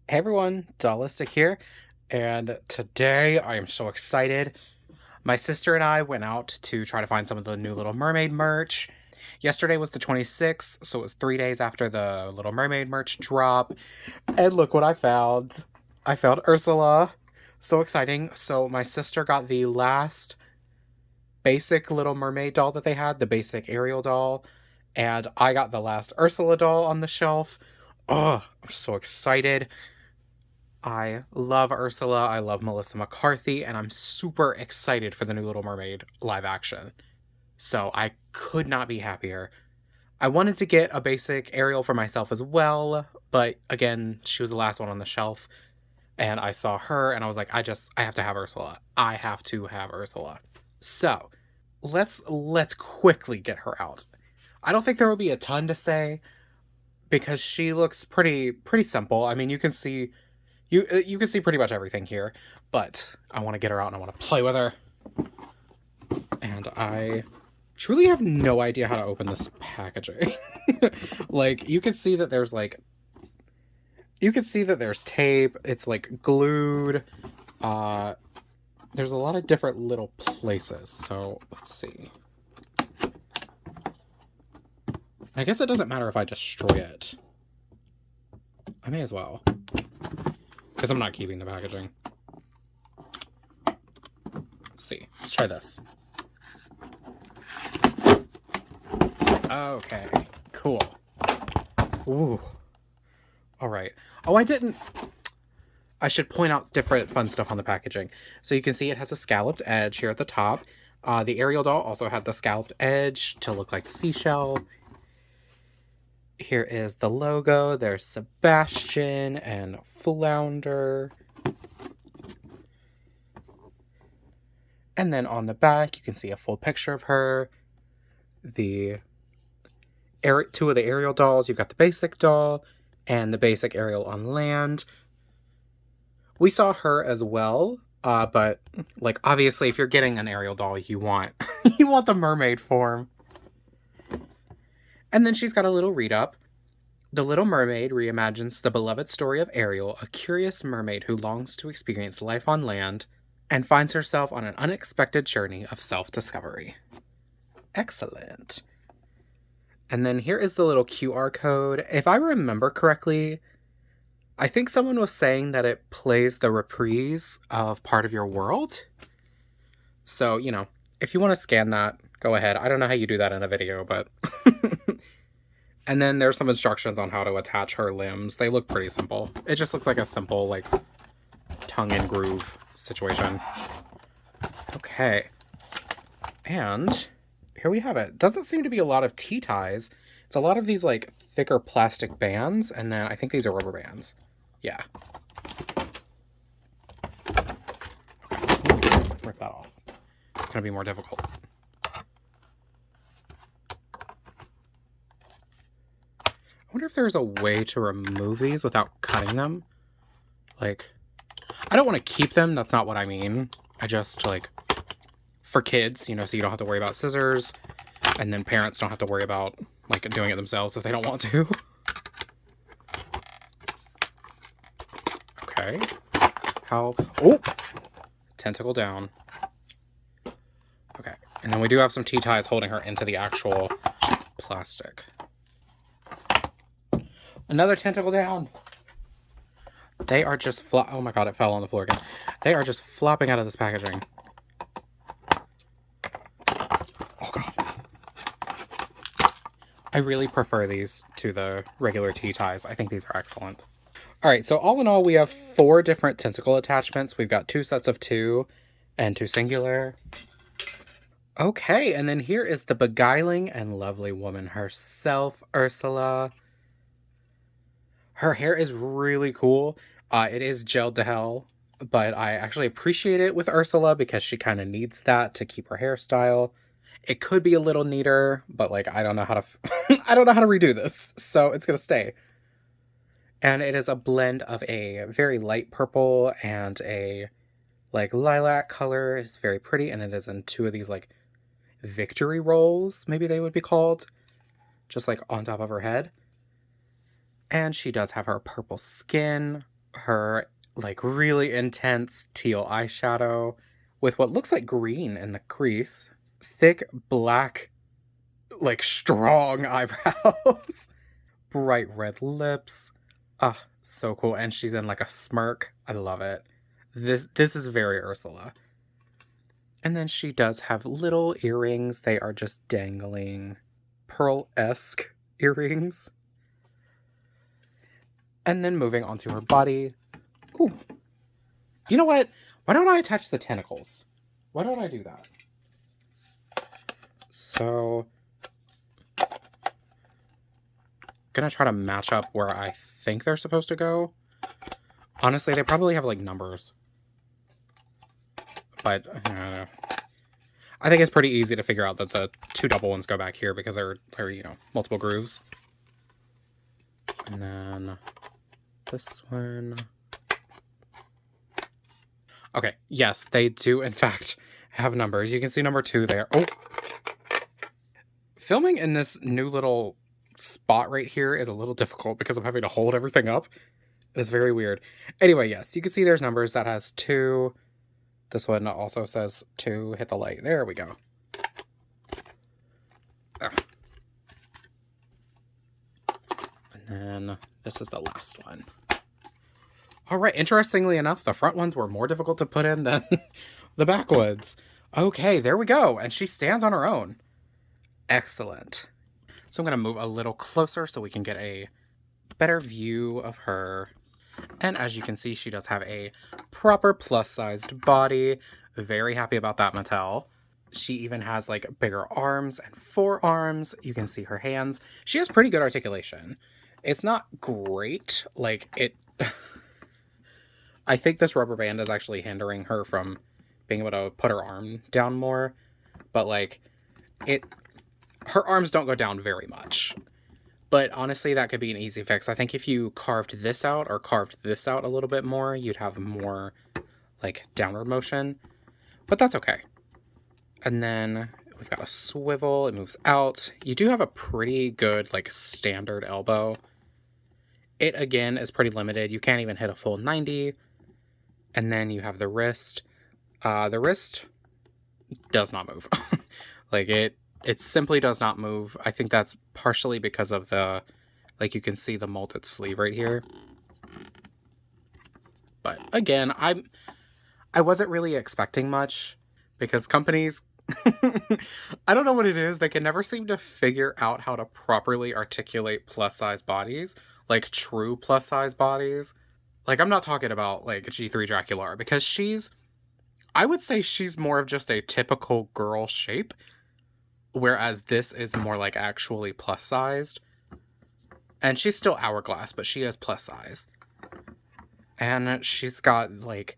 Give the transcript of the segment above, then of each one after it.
Hey everyone, Dollistic here, and today I am so excited. My sister and I went out to try to find some of the new Little Mermaid merch. Yesterday was the 26th, so it was 3 days after the Little Mermaid merch drop. And look what I found. I found Ursula. So exciting. So my sister got the last basic Little Mermaid doll that they had, the basic Ariel doll, and I got the last Ursula doll on the shelf. Oh, I'm so excited. I love Ursula. I love Melissa McCarthy, and I'm super excited for the new Little Mermaid live action. So I could not be happier. I wanted to get a basic Ariel for myself as well, but again, she was the last one on the shelf, and I saw her, and I was like, I have to have Ursula. I have to have Ursula. So let's quickly get her out. I don't think there will be a ton to say because she looks pretty simple. I mean, you can see pretty much everything here, but I want to get her out and I want to play with her. And I truly have no idea how to open this packaging. Like you can see that there's tape. It's like glued. Uh there's a lot of different little places. So, let's see. I guess it doesn't matter if I destroy it. I may as well. Because I'm not keeping the packaging. Let's see. Let's try this. Okay. Cool. Ooh. Alright. Oh, I should point out different fun stuff on the packaging. So you can see it has a scalloped edge here at the top. The Ariel doll also had the scalloped edge to look like the seashell. Here is the logo. There's Sebastian and Flounder. And then on the back, you can see a full picture of her. Two of the Ariel dolls. You've got the basic doll and the basic Ariel on land. We saw her as well, but like obviously, if you're getting an Ariel doll, you want you want the mermaid form. And then she's got a little read up. The Little Mermaid reimagines the beloved story of Ariel, a curious mermaid who longs to experience life on land and finds herself on an unexpected journey of self discovery. Excellent. And then here is the little QR code. If I remember correctly, I think someone was saying that it plays the reprise of part of your world. So, if you want to scan that, go ahead. I don't know how you do that in a video, but. And then there's some instructions on how to attach her limbs. They look pretty simple. It just looks like a simple, like, tongue and groove situation. Okay. And here we have it. Doesn't seem to be a lot of tea ties. It's a lot of these, like, thicker plastic bands, and then I think these are rubber bands. Yeah. Okay. Rip that off. It's gonna be more difficult. I wonder if there's a way to remove these without cutting them. Like, I don't want to keep them. That's not what I mean. I just, like, for kids, so you don't have to worry about scissors. And then parents don't have to worry about, like, doing it themselves if they don't want to. Okay. Oh! Tentacle down. Okay. And then we do have some tea ties holding her into the actual plastic. Another tentacle down. They are just oh my god, it fell on the floor again. They are just flopping out of this packaging. Oh god. I really prefer these to the regular tea ties. I think these are excellent. Alright, so all in all, we have 4 different tentacle attachments. We've got 2 sets of 2 and 2 singular. Okay, and then here is the beguiling and lovely woman herself, Ursula. Her hair is really cool. It is gelled to hell, but I actually appreciate it with Ursula because she kind of needs that to keep her hairstyle. It could be a little neater, but like I don't know how to I don't know how to redo this, so it's gonna stay. And it is a blend of a very light purple and a like lilac color. It's very pretty, and it is in 2 of these like victory rolls, maybe they would be called, just like on top of her head. And she does have her purple skin, her like really intense teal eyeshadow with what looks like green in the crease. Thick black, like strong eyebrows. Bright red lips. Ah, so cool. And she's in like a smirk. I love it. This is very Ursula. And then she does have little earrings. They are just dangling pearl-esque earrings. And then moving onto her body. Ooh. You know what? Why don't I attach the tentacles? Why don't I do that? So, gonna try to match up where I think they're supposed to go. Honestly, they probably have like numbers. But, I don't know. I think it's pretty easy to figure out that the two double ones go back here because they're you know, multiple grooves. And then this one. Okay, yes, they do in fact have numbers. You can see number 2 there. Oh! Filming in this new little spot right here is a little difficult because I'm having to hold everything up. It is very weird. Anyway, yes, you can see there's numbers. That has 2. This one also says 2. Hit the light. There we go. Ugh. And then this is the last one. All right, interestingly enough, the front ones were more difficult to put in than the back ones. Okay, there we go. And she stands on her own. Excellent. So I'm going to move a little closer so we can get a better view of her. And as you can see, she does have a proper plus-sized body. Very happy about that, Mattel. She even has like bigger arms and forearms. You can see her hands. She has pretty good articulation. It's not great. Like it... I think this rubber band is actually hindering her from being able to put her arm down more. But like her arms don't go down very much. But honestly, that could be an easy fix. I think if you carved this out or carved this out a little bit more, you'd have more like downward motion. But that's okay. And then we've got a swivel. It moves out. You do have a pretty good like standard elbow. It again is pretty limited. You can't even hit a full 90. And then you have the wrist. The wrist does not move. Like it simply does not move. I think that's partially because of the, like you can see the molded sleeve right here. But again, I wasn't really expecting much because companies, I don't know what it is. They can never seem to figure out how to properly articulate plus size bodies, like true plus size bodies. Like I'm not talking about like G3 Dracula because I would say she's more of just a typical girl shape. Whereas this is more like actually plus sized. And she's still hourglass, but she is plus size. And she's got like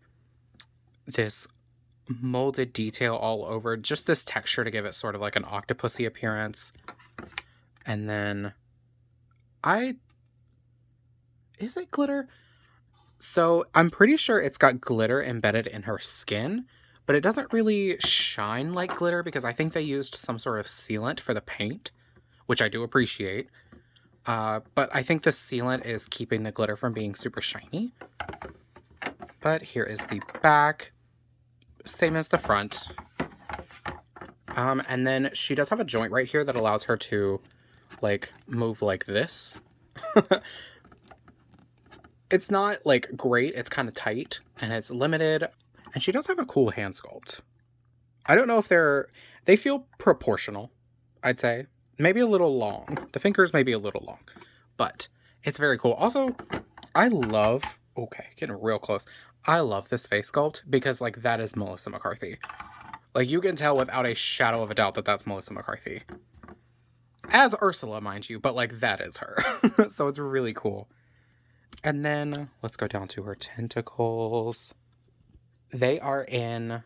this molded detail all over. Just this texture to give it sort of like an octopusy appearance. And then is it glitter? So I'm pretty sure it's got glitter embedded in her skin. But it doesn't really shine like glitter because I think they used some sort of sealant for the paint, which I do appreciate. But I think the sealant is keeping the glitter from being super shiny. But here is the back. Same as the front. And then she does have a joint right here that allows her to, like, move like this. It's not, like, great. It's kind of tight, and it's limited. And she does have a cool hand sculpt. I don't know if they feel proportional, I'd say. Maybe a little long. The fingers may be a little long. But it's very cool. Also, I love... Okay, getting real close. I love this face sculpt because, like, that is Melissa McCarthy. Like, you can tell without a shadow of a doubt that that's Melissa McCarthy. As Ursula, mind you, but, like, that is her. So it's really cool. And then, let's go down to her tentacles. They are in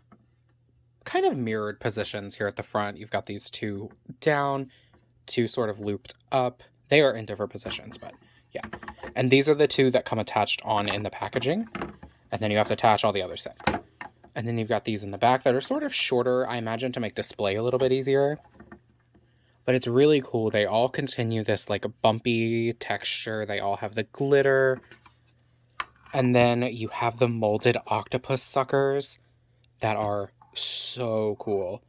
kind of mirrored positions here at the front. You've got these 2 down, 2 sort of looped up. They are in different positions, but yeah. And these are the 2 that come attached on in the packaging. And then you have to attach all the other 6. And then you've got these in the back that are sort of shorter, I imagine, to make display a little bit easier. But it's really cool. They all continue this like bumpy texture. They all have the glitter. And then you have the molded octopus suckers that are so cool.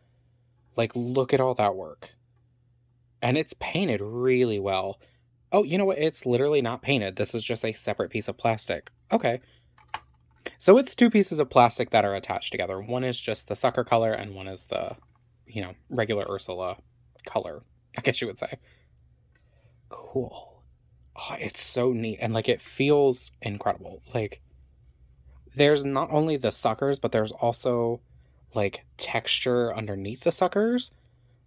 Like, look at all that work. And it's painted really well. Oh, you know what? It's literally not painted. This is just a separate piece of plastic. Okay. So it's two pieces of plastic that are attached together. One is just the sucker color, and one is the, regular Ursula color, I guess you would say. Cool. Oh, it's so neat. And, like, it feels incredible. Like, there's not only the suckers, but there's also, like, texture underneath the suckers.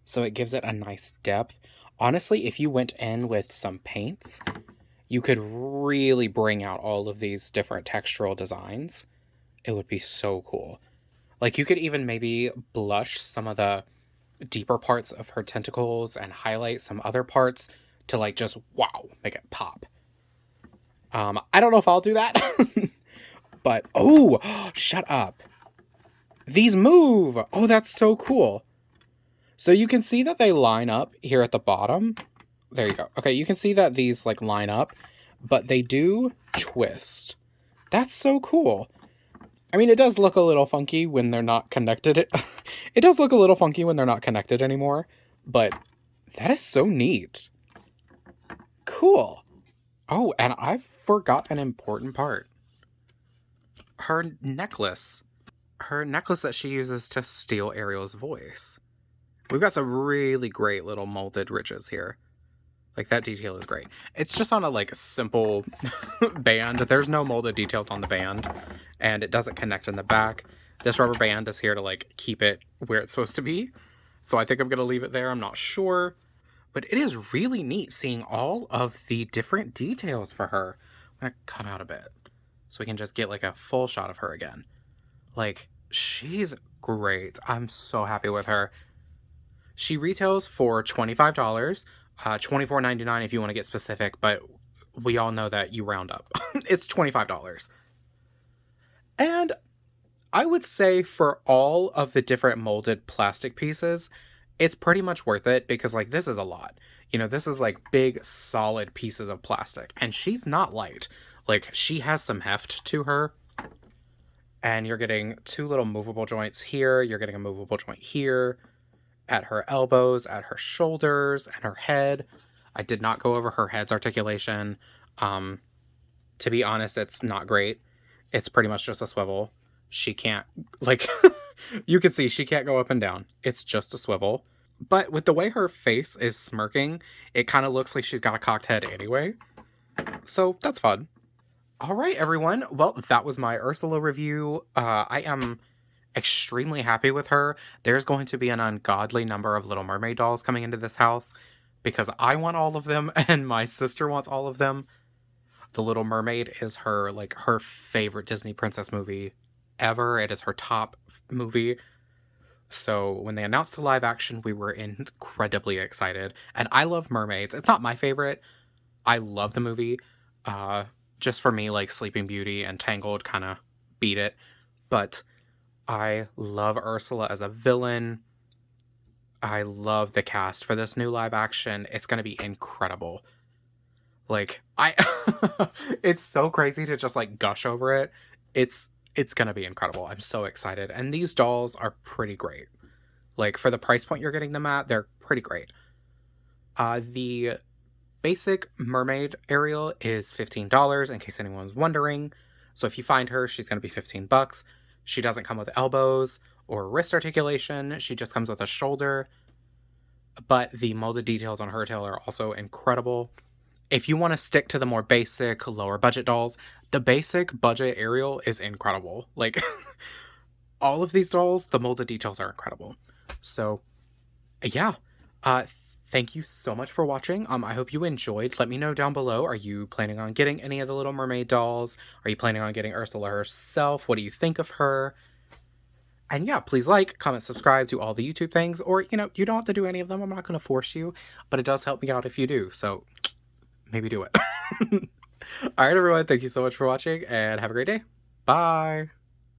So it gives it a nice depth. Honestly, if you went in with some paints, you could really bring out all of these different textural designs. It would be so cool. Like, you could even maybe blush some of the deeper parts of her tentacles and highlight some other parts to, like, just, wow, make it pop. I don't know if I'll do that. But, oh, shut up. These move. Oh, that's so cool. So you can see that they line up here at the bottom. There you go. Okay, you can see that these, like, line up, but they do twist. That's so cool. I mean, it does look a little funky when they're not connected. It does look a little funky when they're not connected anymore, but that is so neat. Cool. Oh, and I forgot an important part. Her necklace. Her necklace that she uses to steal Ariel's voice. We've got some really great little molded ridges here. Like, that detail is great. It's just on a, like, simple band. There's no molded details on the band, and it doesn't connect in the back. This rubber band is here to, like, keep it where it's supposed to be. So I think I'm going to leave it there. I'm not sure. But it is really neat seeing all of the different details for her. I'm going to come out a bit so we can just get, like, a full shot of her again. Like, she's great. I'm so happy with her. She retails for $25, $24.99 if you want to get specific, but we all know that you round up. It's $25. And I would say for all of the different molded plastic pieces, it's pretty much worth it because, like, this is a lot. This is, like, big, solid pieces of plastic, and she's not light. Like, she has some heft to her. And you're getting two little movable joints here. You're getting a movable joint here. At her elbows, at her shoulders, and her head. I did not go over her head's articulation. To be honest, it's not great. It's pretty much just a swivel. She can't, like, you can see she can't go up and down. It's just a swivel. But with the way her face is smirking, it kind of looks like she's got a cocked head anyway. So that's fun. All right, everyone. Well, that was my Ursula review. I am extremely happy with her. There's going to be an ungodly number of Little Mermaid dolls coming into this house because I want all of them and my sister wants all of them. The Little Mermaid is her favorite Disney princess movie ever. It is her top movie. So when they announced the live action, we were incredibly excited. And I love mermaids. It's not my favorite. I love the movie. Just for me, like, Sleeping Beauty and Tangled kind of beat it. But I love Ursula as a villain. I love the cast for this new live action. It's going to be incredible. Like, it's so crazy to just, like, gush over it. It's going to be incredible. I'm so excited. And these dolls are pretty great. Like, for the price point you're getting them at, they're pretty great. The basic mermaid Ariel is $15, in case anyone's wondering. So if you find her, she's going to be $15. She doesn't come with elbows or wrist articulation. She just comes with a shoulder. But the molded details on her tail are also incredible. If you want to stick to the more basic, lower budget dolls, the basic budget Ariel is incredible. Like, all of these dolls, the molded details are incredible. So, yeah. Thank you so much for watching. I hope you enjoyed. Let me know down below. Are you planning on getting any of the Little Mermaid dolls? Are you planning on getting Ursula herself? What do you think of her? And yeah, please like, comment, subscribe, do all the YouTube things. Or, you don't have to do any of them. I'm not going to force you. But it does help me out if you do. So, maybe do it. All right, everyone. Thank you so much for watching. And have a great day. Bye.